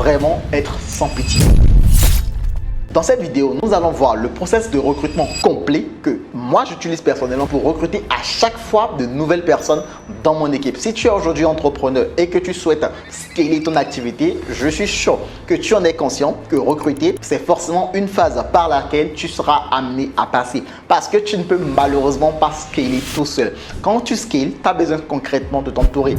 vraiment être sans pitié. Dans cette vidéo, nous allons voir le process de recrutement complet que moi j'utilise personnellement pour recruter à chaque fois de nouvelles personnes dans mon équipe. Si tu es aujourd'hui entrepreneur et que tu souhaites scaler ton activité, je suis sûr que tu en es conscient que recruter, c'est forcément une phase par laquelle tu seras amené à passer parce que tu ne peux malheureusement pas scaler tout seul. Quand tu scales, tu as besoin concrètement de t'entourer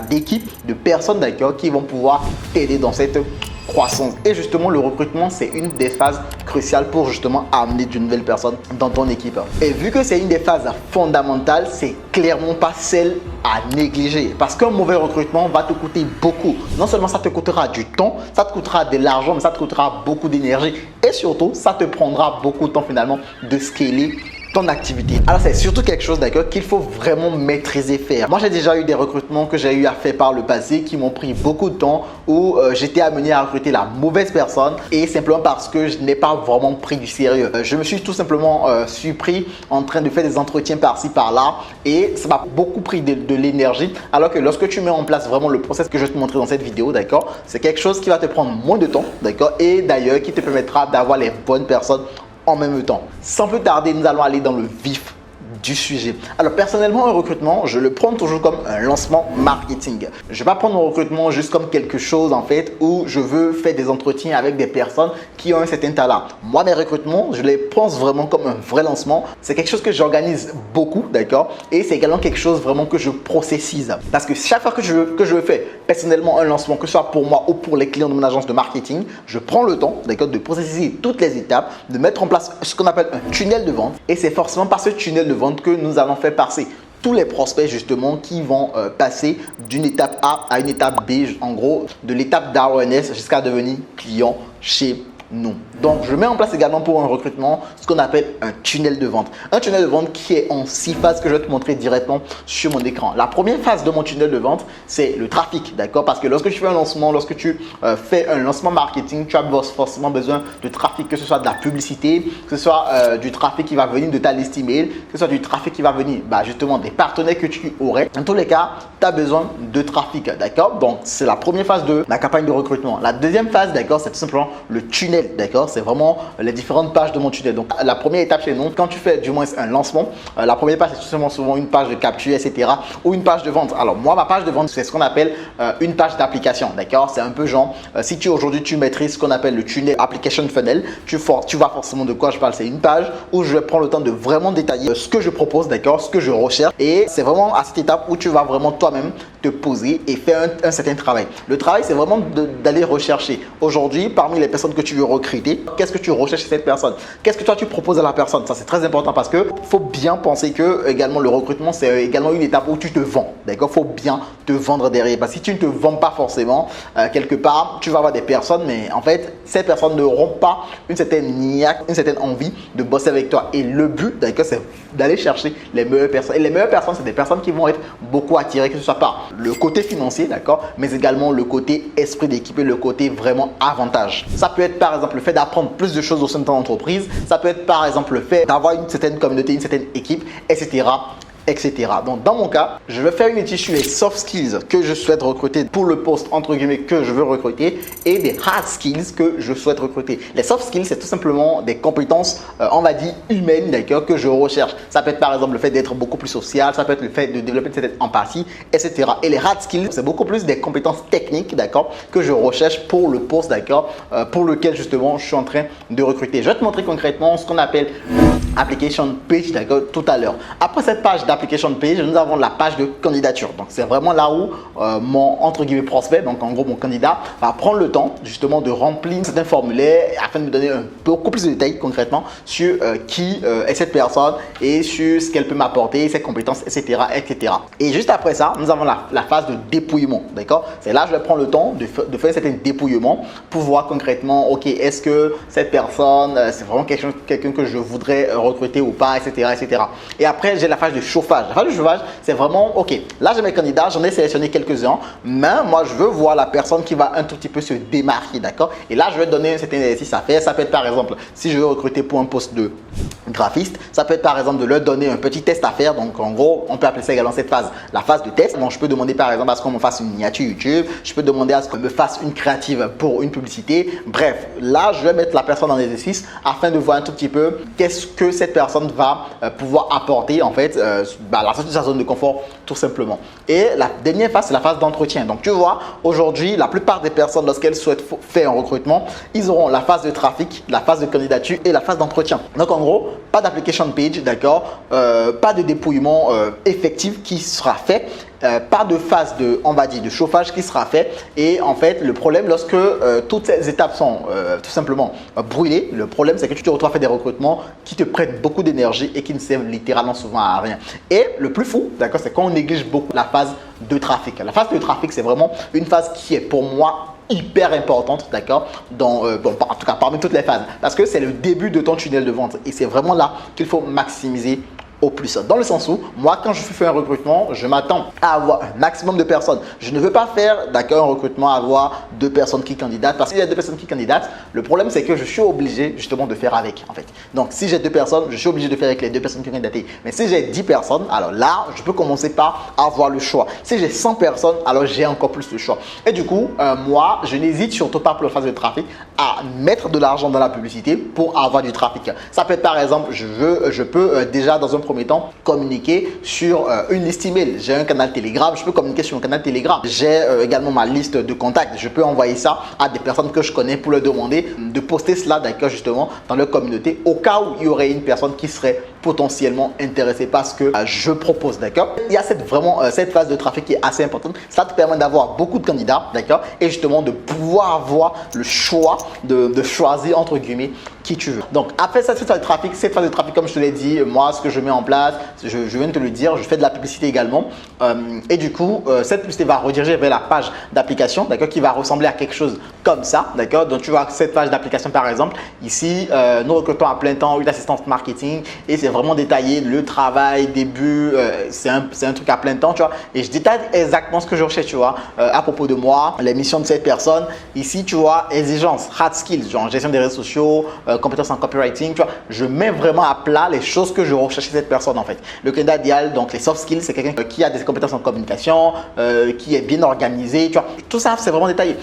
d'équipes, de personnes d'accord qui vont pouvoir t'aider dans cette croissance. Et justement, le recrutement, c'est une des phases cruciales pour justement amener de nouvelles personnes dans ton équipe. Et vu que c'est une des phases fondamentales, c'est clairement pas celle à négliger parce qu'un mauvais recrutement va te coûter beaucoup. Non seulement ça te coûtera du temps, ça te coûtera de l'argent, mais ça te coûtera beaucoup d'énergie et surtout, ça te prendra beaucoup de temps finalement de scaler ton activité. Alors c'est surtout quelque chose d'accord qu'il faut vraiment maîtriser faire. Moi j'ai déjà eu des recrutements que j'ai eu à faire par le passé qui m'ont pris beaucoup de temps où j'étais amené à recruter la mauvaise personne et simplement parce que je n'ai pas vraiment pris du sérieux. Je me suis tout simplement surpris en train de faire des entretiens par-ci par-là et ça m'a beaucoup pris de l'énergie alors que lorsque tu mets en place vraiment le process que je vais te montrer dans cette vidéo, d'accord, c'est quelque chose qui va te prendre moins de temps, d'accord, et d'ailleurs qui te permettra d'avoir les bonnes personnes en même temps. Sans plus tarder, nous allons aller dans le vif du sujet. Alors personnellement, un recrutement, je le prends toujours comme un lancement marketing. Je ne vais pas prendre mon recrutement juste comme quelque chose en fait où je veux faire des entretiens avec des personnes qui ont un certain talent. Moi, mes recrutements, je les pense vraiment comme un vrai lancement. C'est quelque chose que j'organise beaucoup, d'accord? Et c'est également quelque chose vraiment que je processise. Parce que chaque fois que je veux faire personnellement un lancement, que ce soit pour moi ou pour les clients de mon agence de marketing, je prends le temps, d'accord, de processer toutes les étapes, de mettre en place ce qu'on appelle un tunnel de vente. Et c'est forcément par ce tunnel de vente que nous allons faire passer tous les prospects justement qui vont passer d'une étape A à une étape B, en gros de l'étape d'awareness jusqu'à devenir client chez nous. Donc je mets en place également pour un recrutement ce qu'on appelle un tunnel de vente. Un tunnel de vente qui est en 6 phases que je vais te montrer directement sur mon écran. La première phase de mon tunnel de vente, c'est le trafic, d'accord? Parce que lorsque tu fais un lancement, lorsque tu fais un lancement marketing, tu as forcément besoin de trafic, que ce soit de la publicité, que ce soit du trafic qui va venir de ta liste email, que ce soit du trafic qui va venir justement des partenaires que tu aurais. Dans tous les cas, tu as besoin de trafic, d'accord? Donc c'est la première phase de la campagne de recrutement. La deuxième phase, d'accord, c'est tout simplement le tunnel. D'accord, c'est vraiment les différentes pages de mon tunnel. Donc la première étape chez nous, quand tu fais du moins un lancement, la première page c'est tout simplement souvent une page de capture, etc. ou une page de vente. Alors moi, ma page de vente, c'est ce qu'on appelle une page d'application. D'accord, c'est un peu genre si aujourd'hui tu maîtrises ce qu'on appelle le tunnel application funnel, tu vois forcément de quoi je parle. C'est une page où je vais prendre le temps de vraiment détailler ce que je propose, d'accord, ce que je recherche, et c'est vraiment à cette étape où tu vas vraiment toi-même te poser et faire un certain travail. Le travail, c'est vraiment d'aller rechercher aujourd'hui parmi les personnes que tu veux recruter, qu'est-ce que tu recherches chez cette personne, qu'est-ce que toi tu proposes à la personne. Ça c'est très important parce que faut bien penser que également le recrutement c'est également une étape où tu te vends, d'accord. Faut bien te vendre derrière parce que si tu ne te vends pas forcément quelque part, tu vas avoir des personnes, mais en fait ces personnes n'auront pas une certaine niaque, une certaine envie de bosser avec toi. Et le but, d'accord, c'est d'aller chercher les meilleures personnes. Et les meilleures personnes, c'est des personnes qui vont être beaucoup attirées, que ce soit par le côté financier, d'accord, mais également le côté esprit d'équipe et le côté vraiment avantage. Ça peut être par exemple le fait d'apprendre plus de choses au sein de ton entreprise. Ça peut être par exemple le fait d'avoir une certaine communauté, une certaine équipe, etc. etc. Donc dans mon cas, je vais faire une étude sur les soft skills que je souhaite recruter pour le poste entre guillemets que je veux recruter et des hard skills que je souhaite recruter. Les soft skills, c'est tout simplement des compétences, on va dire humaines, d'accord, que je recherche. Ça peut être par exemple le fait d'être beaucoup plus social, ça peut être le fait de développer une certaine empathie, etc. Et les hard skills, c'est beaucoup plus des compétences techniques, d'accord, que je recherche pour le poste, d'accord, pour lequel justement je suis en train de recruter. Je vais te montrer concrètement ce qu'on appelle application page, d'accord, tout à l'heure. Après cette page d'application page, nous avons la page de candidature. Donc c'est vraiment là où mon entre guillemets prospect, donc en gros mon candidat, va prendre le temps justement de remplir certains formulaires afin de me donner beaucoup plus de détails concrètement sur qui est cette personne et sur ce qu'elle peut m'apporter, ses compétences, etc., etc. Et juste après ça, nous avons la phase de dépouillement, d'accord. C'est là que je vais prendre le temps de faire un certain dépouillement pour voir concrètement, ok, est-ce que cette personne, c'est vraiment quelqu'un que je voudrais recruter ou pas, etc., etc. Et après, j'ai la phase de chauffage. La phase de chauffage, c'est vraiment, ok, là j'ai mes candidats, j'en ai sélectionné quelques-uns, mais moi je veux voir la personne qui va un tout petit peu se démarquer, d'accord. Et là, je vais donner un certain exercice à faire. Ça peut être par exemple, si je veux recruter pour un poste de graphistes. Ça peut être par exemple de leur donner un petit test à faire. Donc en gros, on peut appeler ça également cette phase la phase de test. Donc je peux demander par exemple à ce qu'on me fasse une miniature YouTube. Je peux demander à ce qu'on me fasse une créative pour une publicité. Bref, là je vais mettre la personne en exercice afin de voir un tout petit peu qu'est-ce que cette personne va pouvoir apporter en fait la sortie de sa zone de confort tout simplement. Et la dernière phase, c'est la phase d'entretien. Donc tu vois, aujourd'hui, la plupart des personnes, lorsqu'elles souhaitent faire un recrutement, ils auront la phase de trafic, la phase de candidature et la phase d'entretien. Donc en gros, pas d'application page, d'accord, pas de dépouillement effectif qui sera fait. Pas de phase de, on va dire, de chauffage qui sera fait. Et en fait, le problème, lorsque toutes ces étapes sont tout simplement brûlées, le problème, c'est que tu te retrouves à faire des recrutements qui te prennent beaucoup d'énergie et qui ne servent littéralement souvent à rien. Et le plus fou, d'accord, c'est quand on néglige beaucoup la phase de trafic. La phase de trafic, c'est vraiment une phase qui est pour moi hyper importante, d'accord, en tout cas parmi toutes les phases, parce que c'est le début de ton tunnel de vente et c'est vraiment là qu'il faut maximiser au plus. Dans le sens où, moi, quand je fais un recrutement, je m'attends à avoir un maximum de personnes. Je ne veux pas faire, d'accord, un recrutement, avoir 2 personnes qui candidatent. Parce qu'il y a 2 personnes qui candidatent, le problème, c'est que je suis obligé, justement, de faire avec, en fait. Donc, si j'ai 2 personnes, je suis obligé de faire avec les 2 personnes qui ont candidaté. Mais si j'ai 10 personnes, alors là, je peux commencer par avoir le choix. Si j'ai 100 personnes, alors j'ai encore plus le choix. Et du coup, moi, je n'hésite surtout pas pour la phase de trafic à mettre de l'argent dans la publicité pour avoir du trafic. Ça peut être, par exemple, je peux déjà, dans un premier temps, communiquer sur une liste email. J'ai un canal Telegram, je peux communiquer sur mon canal Telegram. J'ai également ma liste de contacts. Je peux envoyer ça à des personnes que je connais pour leur demander de poster cela, d'accord, justement, dans leur communauté au cas où il y aurait une personne qui serait potentiellement intéressée par ce que je propose, d'accord. Il y a cette phase de trafic qui est assez importante. Ça te permet d'avoir beaucoup de candidats, d'accord, et justement de pouvoir avoir le choix de choisir entre guillemets qui tu veux. Donc après cette phase de trafic, comme je te l'ai dit, moi ce que je mets en place, je viens de te le dire, je fais de la publicité également et du coup cette publicité va rediriger vers la page d'application, d'accord, qui va ressembler à quelque chose comme ça, d'accord. Donc tu vois cette page d'application par exemple, ici nous recrutons à plein temps une assistante marketing et c'est vraiment détaillé le travail, début, c'est un truc à plein temps, tu vois, et je détaille exactement ce que je recherche, tu vois, à propos de moi, les missions de cette personne. Ici tu vois, exigences, hard skills, genre gestion des réseaux sociaux, compétences en copywriting, tu vois, je mets vraiment à plat les choses que je recherche chez cette personne en fait. Le candidat idéal, donc les soft skills, c'est quelqu'un qui a des compétences en communication, qui est bien organisé, tu vois, tout ça c'est vraiment détaillé.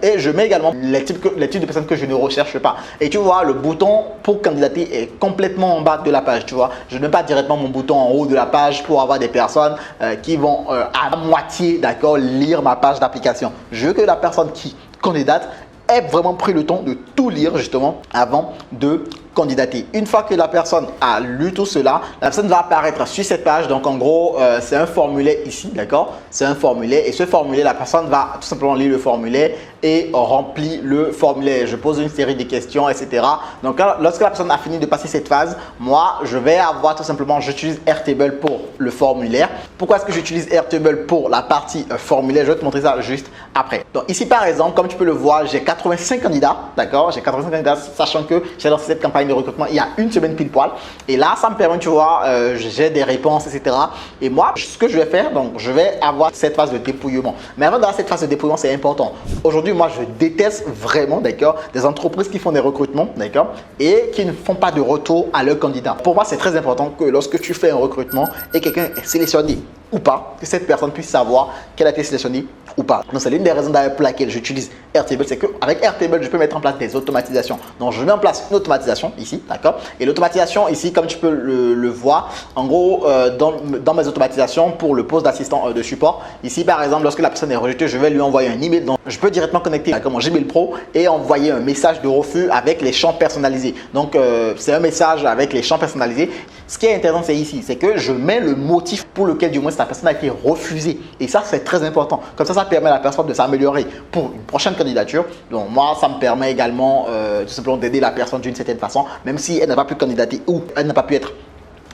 Et je mets également les types de personnes que je ne recherche pas. Et tu vois, le bouton pour candidater est complètement en bas de la page, tu vois. Je ne mets pas directement mon bouton en haut de la page pour avoir des personnes qui vont à moitié, d'accord, lire ma page d'application. Je veux que la personne qui candidate ait vraiment pris le temps de tout lire justement avant de candidater. Une fois que la personne a lu tout cela, la personne va apparaître sur cette page. Donc en gros, c'est un formulaire ici, d'accord? C'est un formulaire et ce formulaire, la personne va tout simplement lire le formulaire et remplir le formulaire. Je pose une série de questions, etc. Donc lorsque la personne a fini de passer cette phase, moi, je vais avoir tout simplement, j'utilise Airtable pour le formulaire. Pourquoi est-ce que j'utilise Airtable pour la partie formulaire? Je vais te montrer ça juste après. Donc ici, par exemple, comme tu peux le voir, j'ai 85 candidats, d'accord? J'ai 85 candidats, sachant que j'ai lancé cette campagne de recrutement il y a une semaine pile poil. Et là, ça me permet, tu vois, j'ai des réponses, etc. Et moi, ce que je vais faire, donc, je vais avoir cette phase de dépouillement. Mais avant d'avoir cette phase de dépouillement, c'est important. Aujourd'hui, moi, je déteste vraiment, d'accord, des entreprises qui font des recrutements, d'accord, et qui ne font pas de retour à leurs candidats. Pour moi, c'est très important que lorsque tu fais un recrutement et quelqu'un est sélectionné ou pas, que cette personne puisse savoir qu'elle a été sélectionnée ou pas. Donc, c'est l'une des raisons d'ailleurs pour laquelle j'utilise Airtable, c'est qu'avec Airtable, je peux mettre en place des automatisations. Donc, je mets en place une automatisation ici, d'accord? Et l'automatisation ici, comme tu peux le voir, en gros, dans mes automatisations pour le poste d'assistant de support, ici, par exemple, lorsque la personne est rejetée, je vais lui envoyer un email. Donc, je peux directement connecter avec mon Gmail Pro et envoyer un message de refus avec les champs personnalisés. Donc, c'est un message avec les champs personnalisés. Ce qui est intéressant, c'est ici, c'est que je mets le motif pour lequel, du moins, cette personne a été refusée. Et ça, c'est très important. Comme ça permet à la personne de s'améliorer pour une prochaine candidature. Donc, moi, ça me permet également tout simplement d'aider la personne d'une certaine façon, même si elle n'a pas pu candidater ou elle n'a pas pu être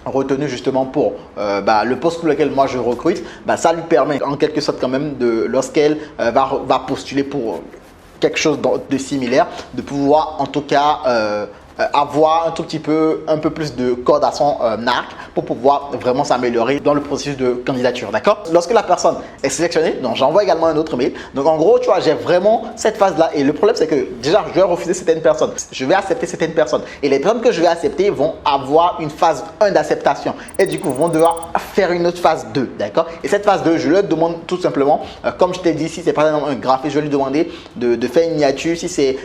retenue justement pour le poste pour lequel moi je recrute. Ça lui permet en quelque sorte quand même, lorsqu'elle va postuler pour quelque chose de similaire, de pouvoir en tout cas avoir un peu plus de corde à son arc pour pouvoir vraiment s'améliorer dans le processus de candidature, d'accord? Lorsque la personne est sélectionnée, donc j'envoie également un autre mail. Donc en gros, tu vois, j'ai vraiment cette phase-là. Et le problème, c'est que déjà, je vais refuser certaines personnes. Je vais accepter certaines personnes. Et les personnes que je vais accepter vont avoir une phase 1 d'acceptation. Et du coup, vont devoir faire une autre phase 2, d'accord? Et cette phase 2, je leur demande tout simplement, comme je t'ai dit, si c'est par exemple un graphiste, je vais lui demander de faire une miniature. Si c'est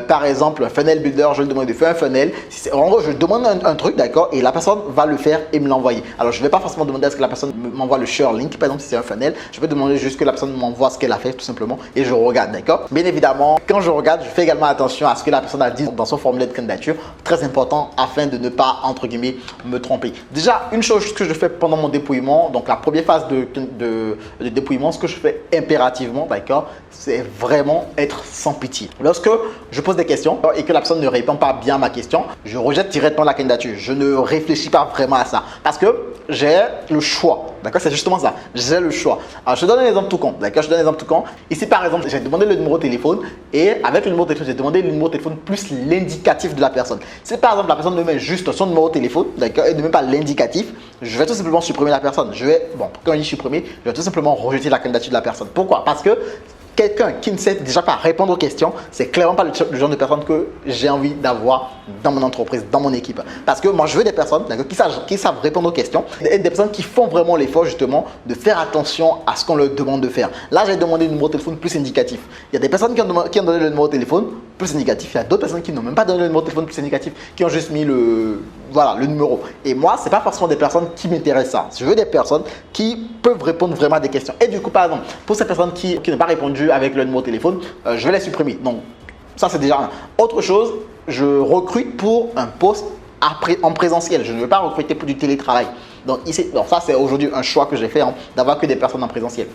par exemple un funnel builder, je vais lui demander de faire un funnel. Si en gros, je demande un truc, d'accord? Et la personne va le faire et me l'envoyer. Alors, je ne vais pas forcément demander à ce que la personne m'envoie le share link, par exemple, si c'est un funnel. Je vais demander juste que la personne m'envoie ce qu'elle a fait, tout simplement, et je regarde, d'accord? Bien évidemment, quand je regarde, je fais également attention à ce que la personne a dit dans son formulaire de candidature. Très important afin de ne pas, entre guillemets, me tromper. Déjà, une chose que je fais pendant mon dépouillement, donc la première phase de dépouillement, ce que je fais impérativement, d'accord, c'est vraiment être sans pitié. Lorsque je pose des questions et que la personne ne répond pas bien à ma question, je rejette directement la candidature. Je ne réfléchis pas vraiment à ça parce que j'ai le choix. D'accord, c'est justement ça. J'ai le choix. Alors, je te donne un exemple tout con. D'accord, je te donne un exemple tout con. Ici, par exemple, j'ai demandé le numéro de téléphone et avec le numéro de téléphone, j'ai demandé le numéro de téléphone plus l'indicatif de la personne. Si par exemple, la personne me met juste son numéro de téléphone, d'accord, et ne met pas l'indicatif, je vais tout simplement supprimer la personne. Quand je dis supprimer, je vais tout simplement rejeter la candidature de la personne. Pourquoi? Parce que quelqu'un qui ne sait déjà pas répondre aux questions, c'est clairement pas le genre de personne que j'ai envie d'avoir dans mon entreprise, dans mon équipe. Parce que moi, je veux des personnes qui savent répondre aux questions et des personnes qui font vraiment l'effort justement de faire attention à ce qu'on leur demande de faire. Là, j'ai demandé le numéro de téléphone plus indicatif. Il y a des personnes qui ont donné le numéro de téléphone plus indicatif. Il y a d'autres personnes qui n'ont même pas donné le numéro de téléphone plus indicatif, qui ont juste mis le numéro. Et moi, c'est pas forcément des personnes qui m'intéressent ça. Je veux des personnes qui peuvent répondre vraiment à des questions. Et du coup, par exemple, pour ces personnes qui n'ont pas répondu avec le numéro de téléphone, je vais les supprimer. Donc, ça, c'est déjà autre chose. Je recrute pour un poste en présentiel. Je ne veux pas recruter pour du télétravail. Donc, ça, c'est aujourd'hui un choix que j'ai fait d'avoir que des personnes en présentiel.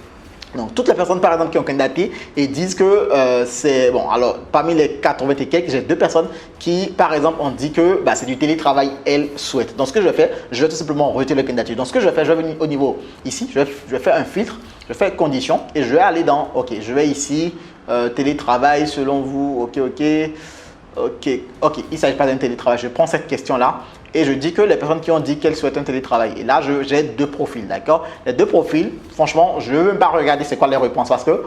Donc, toutes les personnes, par exemple, qui ont candidaté et disent que c'est bon. Alors, parmi les 80 et quelques, j'ai 2 personnes qui, par exemple, ont dit que c'est du télétravail, elles souhaitent. Donc, ce que je vais faire, je vais tout simplement retirer la candidature. Donc, ce que je vais faire, je vais venir au niveau ici, je vais faire un filtre, je vais faire conditions et je vais aller dans OK. Je vais ici, télétravail selon vous, OK. Il ne s'agit pas d'un télétravail. Je prends cette question-là et je dis que les personnes qui ont dit qu'elles souhaitent un télétravail. Et là, j'ai 2 profils, d'accord? Les 2 profils, franchement, je ne veux même pas regarder c'est quoi les réponses parce que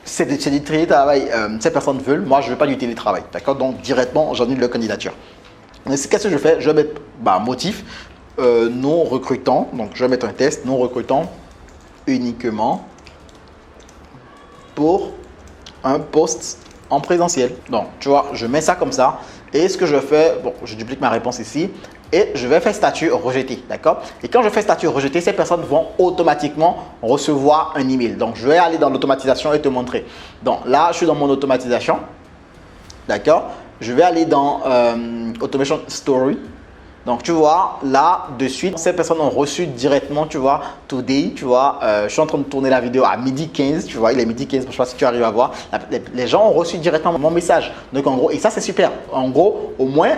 c'est du télétravail. Ces personnes veulent, moi, je ne veux pas du télétravail, d'accord? Donc, directement, j'annule leur candidature. Qu'est-ce que je fais? Je vais mettre motif non recrutant. Donc, je vais mettre un test non recrutant uniquement pour un poste en présentiel. Donc, tu vois, je mets ça comme ça. Et ce que je fais, je duplique ma réponse ici et je vais faire statut rejeté, d'accord? Et quand je fais statut rejeté, ces personnes vont automatiquement recevoir un email. Donc, je vais aller dans l'automatisation et te montrer. Donc, là, je suis dans mon automatisation, d'accord? Je vais aller dans Automation Story. Donc, tu vois, là, de suite, ces personnes ont reçu directement, tu vois, today, tu vois, je suis en train de tourner la vidéo à midi 15, tu vois, il est midi 15, je ne sais pas si tu arrives à voir. Les gens ont reçu directement mon message. Donc, en gros, et ça, c'est super. En gros, au moins,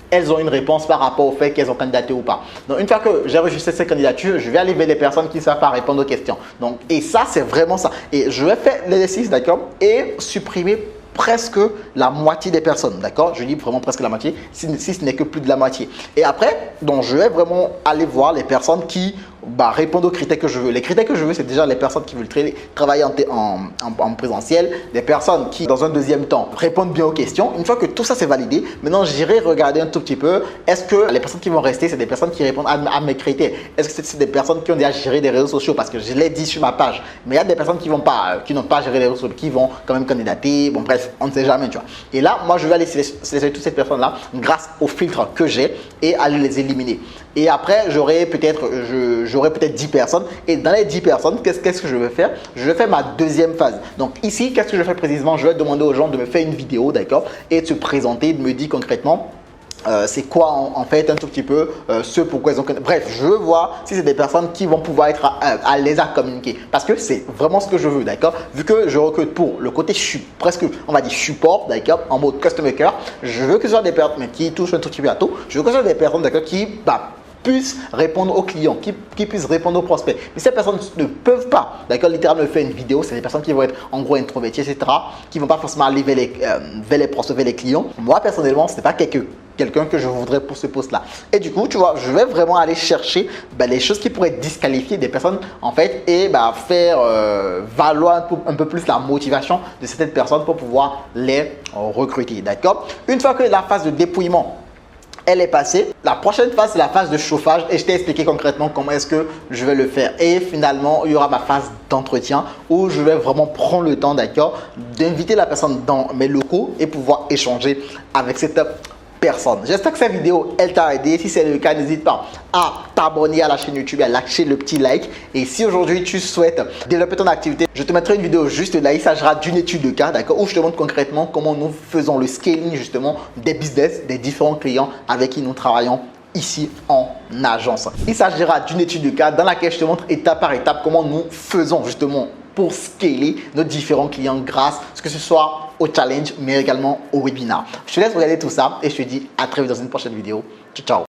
elles ont une réponse par rapport au fait qu'elles ont candidaté ou pas. Donc, une fois que j'ai enregistré ces candidatures, je vais aller vers les personnes qui ne savent pas répondre aux questions. Donc, et ça, c'est vraiment ça. Et je vais faire l'exercice, d'accord, et supprimer presque la moitié des personnes, d'accord? Je dis vraiment presque la moitié, si ce n'est que plus de la moitié. Et après, donc, je vais vraiment aller voir les personnes qui répondent aux critères que je veux. Les critères que je veux, c'est déjà les personnes qui veulent travailler en présentiel, des personnes qui, dans un deuxième temps, répondent bien aux questions. Une fois que tout ça c'est validé, maintenant j'irai regarder un tout petit peu, est-ce que les personnes qui vont rester, c'est des personnes qui répondent à mes critères? Est-ce que c'est des personnes qui ont déjà géré des réseaux sociaux? Parce que je l'ai dit sur ma page, mais il y a des personnes qui n'ont pas géré les réseaux sociaux, qui vont quand même candidater. Bon, bref, on ne sait jamais, tu vois. Et là, moi, je vais aller sélectionner toutes ces personnes-là grâce au filtre que j'ai et aller les éliminer. Et après, j'aurai peut-être 10 personnes. Et dans les 10 personnes, qu'est-ce que je vais faire? Je vais faire ma deuxième phase. Donc ici, qu'est-ce que je fais précisément? Je vais demander aux gens de me faire une vidéo, d'accord? Et de se présenter, de me dire concrètement c'est quoi en fait un tout petit peu ce pourquoi ils ont... Bref, je veux voir si c'est des personnes qui vont pouvoir être à l'aise à communiquer. Parce que c'est vraiment ce que je veux, d'accord? Vu que je recrute pour le côté presque, on va dire support, d'accord? En mode customer care, je veux que ce soit des personnes qui touchent un tout petit peu à tout. Je veux que ce soit des personnes, d'accord, qui puissent répondre aux clients, qui puissent répondre aux prospects. Mais ces personnes ne peuvent pas, d'accord, littéralement faire une vidéo, c'est des personnes qui vont être en gros introverties, etc., qui ne vont pas forcément aller vers les prospects, vers les clients. Moi, personnellement, ce n'est pas quelqu'un que je voudrais pour ce poste-là. Et du coup, tu vois, je vais vraiment aller chercher les choses qui pourraient disqualifier des personnes, en fait, et faire valoir un peu plus la motivation de certaines personnes pour pouvoir les recruter, d'accord? Une fois que la phase de dépouillement elle est passée. La prochaine phase, c'est la phase de chauffage et je t'ai expliqué concrètement comment est-ce que je vais le faire. Et finalement, il y aura ma phase d'entretien où je vais vraiment prendre le temps, d'accord, d'inviter la personne dans mes locaux et pouvoir échanger avec cette personne. J'espère que cette vidéo, elle t'a aidé. Si c'est le cas, n'hésite pas à t'abonner à la chaîne YouTube, à lâcher le petit like. Et si aujourd'hui, tu souhaites développer ton activité, je te mettrai une vidéo juste là. Il s'agira d'une étude de cas, d'accord, où je te montre concrètement comment nous faisons le scaling justement des business, des différents clients avec qui nous travaillons ici en agence. Il s'agira d'une étude de cas dans laquelle je te montre étape par étape comment nous faisons justement pour scaler nos différents clients grâce à ce que ce soit au challenge mais également au webinar. Je te laisse regarder tout ça et je te dis à très vite dans une prochaine vidéo. Ciao, ciao.